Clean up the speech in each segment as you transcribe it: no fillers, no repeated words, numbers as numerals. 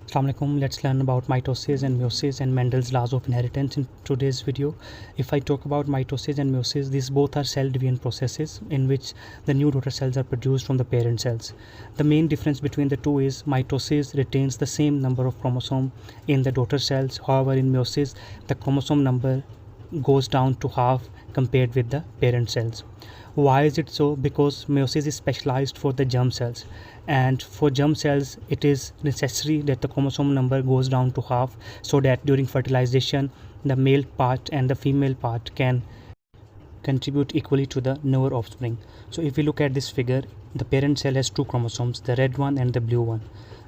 Assalamu alaikum. Let's learn about mitosis and meiosis and Mendel's laws of inheritance in today's video. If I talk about mitosis and meiosis, these both are cell division processes in which the new daughter cells are produced from the parent cells. The main difference between the two is mitosis retains the same number of chromosomes in the daughter cells. However, in meiosis, the chromosome number goes down to half compared with the parent cells. Why is it so? Because meiosis is specialized for the germ cells, and for germ cells it is necessary that the chromosome number goes down to half so that during fertilization the male part and the female part can contribute equally to the newer offspring. So if we look at this figure, the parent cell has two chromosomes, the red one and the blue one.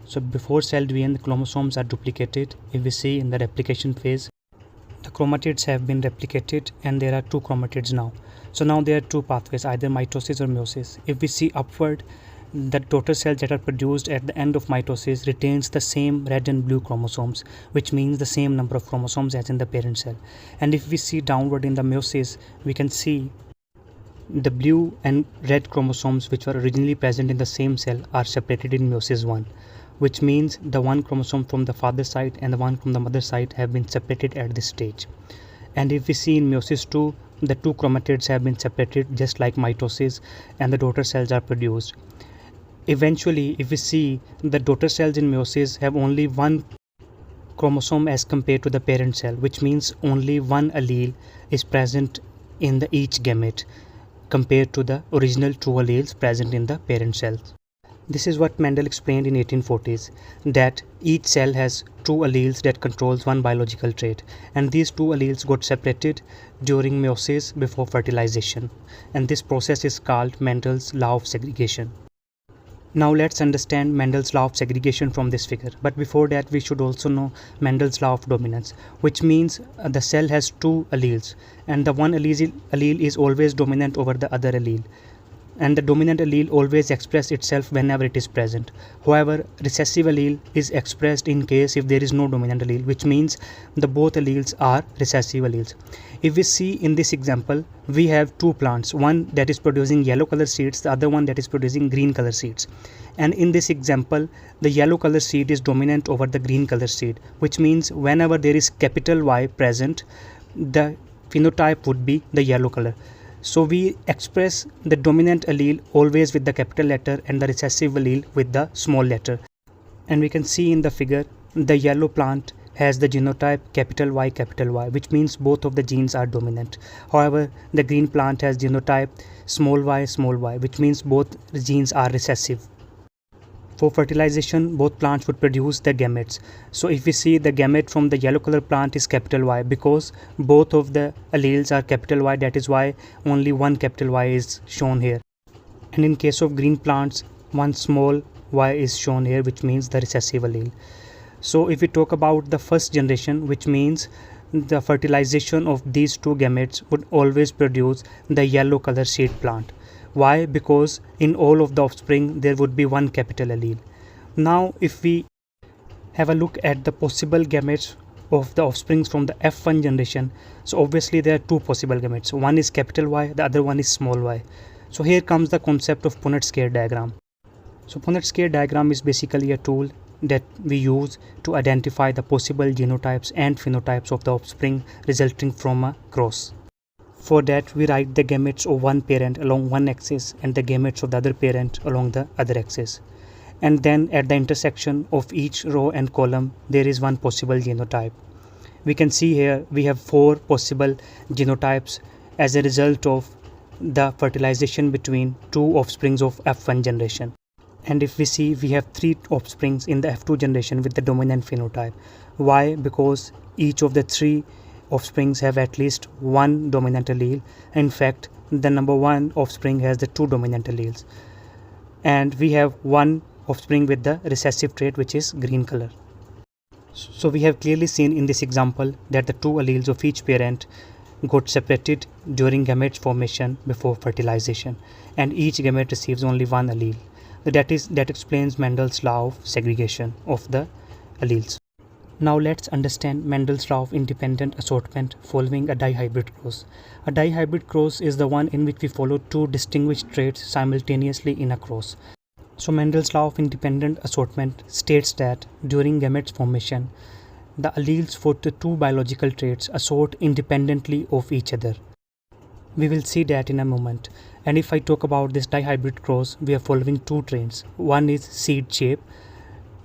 So before cell division, the chromosomes are duplicated. If we see in the replication phase, the chromatids have been replicated and there are two chromatids now. So now there are two pathways, either mitosis or meiosis. If we see upward, the daughter cells that are produced at the end of mitosis retains the same red and blue chromosomes, which means the same number of chromosomes as in the parent cell. And if we see downward in the meiosis, we can see the blue and red chromosomes which were originally present in the same cell are separated in meiosis 1, which means the one chromosome from the father side and the one from the mother side have been separated at this stage. And if we see in meiosis 2, the two chromatids have been separated just like mitosis and the daughter cells are produced. Eventually, if we see, the daughter cells in meiosis have only one chromosome as compared to the parent cell, which means only one allele is present in each gamete compared to the original two alleles present in the parent cells. This is what Mendel explained in 1840s, that each cell has two alleles that controls one biological trait, and these two alleles got separated during meiosis before fertilization, and this process is called Mendel's law of segregation. Now let's understand Mendel's law of segregation from this figure, but before that we should also know Mendel's law of dominance, which means the cell has two alleles and the one allele is always dominant over the other allele, and the dominant allele always expresses itself whenever it is present. However, recessive allele is expressed in case if there is no dominant allele, which means the both alleles are recessive alleles. If we see in this example, we have two plants, one that is producing yellow color seeds, the other one that is producing green color seeds. And in this example, the yellow color seed is dominant over the green color seed, which means whenever there is capital Y present, the phenotype would be the yellow color. So we express the dominant allele always with the capital letter and the recessive allele with the small letter. And we can see in the figure, the yellow plant has the genotype capital Y, which means both of the genes are dominant. However, the green plant has genotype small y, which means both genes are recessive. For fertilization, both plants would produce the gametes. So if we see, the gamete from the yellow color plant is capital Y, because both of the alleles are capital Y, that is why only one capital Y is shown here. And in case of green plants, one small y is shown here, which means the recessive allele. So if we talk about the first generation, which means the fertilization of these two gametes would always produce the yellow color seed plant. Why? Because in all of the offspring there would be one capital allele. Now if we have a look at the possible gametes of the offsprings from the F1 generation, so obviously there are two possible gametes. One is capital Y, the other one is small y. So here comes the concept of Punnett square diagram. So Punnett square diagram is basically a tool that we use to identify the possible genotypes and phenotypes of the offspring resulting from a cross. For that, we write the gametes of one parent along one axis and the gametes of the other parent along the other axis. And then at the intersection of each row and column, there is one possible genotype. We can see here we have four possible genotypes as a result of the fertilization between two offsprings of F1 generation. And if we see, we have three offsprings in the F2 generation with the dominant phenotype. Why? Because each of the three offsprings have at least one dominant allele. In fact, the number one offspring has the two dominant alleles. And we have one offspring with the recessive trait, which is green color. So we have clearly seen in this example that the two alleles of each parent got separated during gamete formation before fertilization, and each gamete receives only one allele. That explains Mendel's law of segregation of the alleles. Now let's understand Mendel's law of independent assortment following a dihybrid cross. A dihybrid cross is the one in which we follow two distinguished traits simultaneously in a cross. So Mendel's law of independent assortment states that during gametes formation, the alleles for the two biological traits assort independently of each other. We will see that in a moment. And if I talk about this dihybrid cross, we are following two traits. One is seed shape,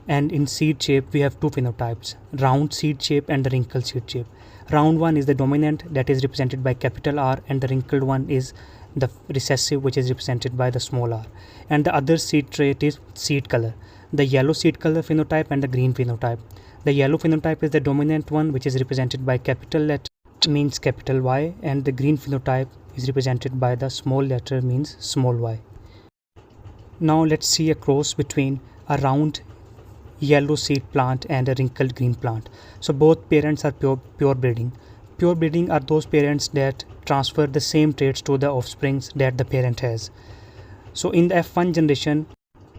and in seed shape we have two phenotypes, round seed shape and the wrinkled seed shape. Round one is the dominant, that is represented by capital R, and the wrinkled one is the recessive, which is represented by the small r. And the other seed trait is seed color, the yellow seed color phenotype and the green phenotype. The yellow phenotype is the dominant one, which is represented by capital letter, means capital Y, and the green phenotype is represented by the small letter, means small y. Now let's see a cross between a round yellow seed plant and a wrinkled green plant. So both parents are pure breeding. Pure breeding are those parents that transfer the same traits to the offsprings that the parent has. So in the F1 generation,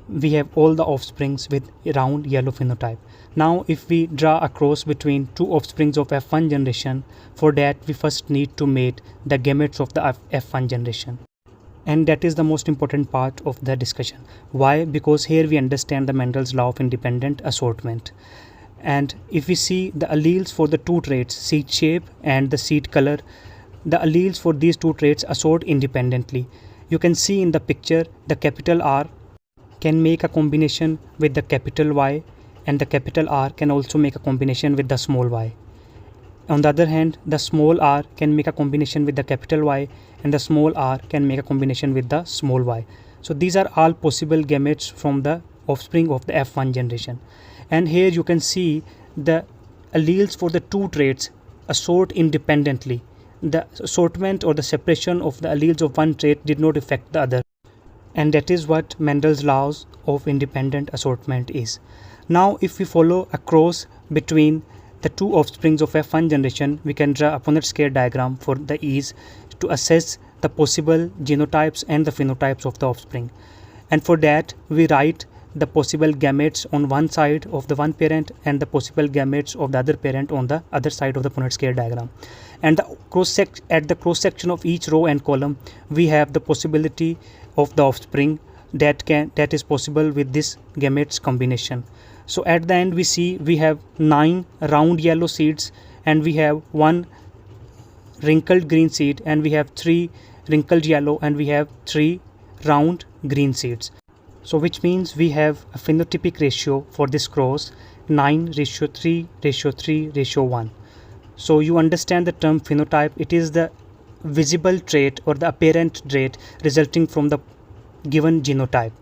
we have all the offsprings with round yellow phenotype. Now if we draw a cross between two offsprings of F1 generation, for that we first need to mate the gametes of the F1 generation. And that is the most important part of the discussion. Why? Because here we understand the Mendel's law of independent assortment. And if we see the alleles for the two traits, seed shape and the seed color, the alleles for these two traits assort independently. You can see in the picture the capital R can make a combination with the capital Y, and the capital R can also make a combination with the small y. On the other hand, the small r can make a combination with the capital Y, and the small r can make a combination with the small y. So these are all possible gametes from the offspring of the F1 generation. And here you can see the alleles for the two traits assort independently. The assortment or the separation of the alleles of one trait did not affect the other. And that is what Mendel's laws of independent assortment is. Now if we follow a cross between the two offsprings of F1 generation, we can draw a Punnett square diagram for the ease to assess the possible genotypes and the phenotypes of the offspring. And for that we write the possible gametes on one side of the one parent and the possible gametes of the other parent on the other side of the Punnett square diagram. And at the cross section of each row and column, we have the possibility of the offspring that is possible with this gametes combination. So at the end we see we have 9 round yellow seeds, and we have 1 wrinkled green seed, and we have 3 wrinkled yellow, and we have 3 round green seeds. So which means we have a phenotypic ratio for this cross 9:3:3:1. So you understand the term phenotype. It is the visible trait or the apparent trait resulting from the given genotype.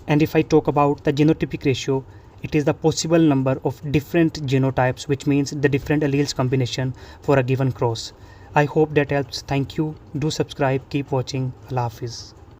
And if I talk about the genotypic ratio, it is the possible number of different genotypes, which means the different alleles combination for a given cross. I hope that helps. Thank you. Do subscribe. Keep watching. Allah Hafiz.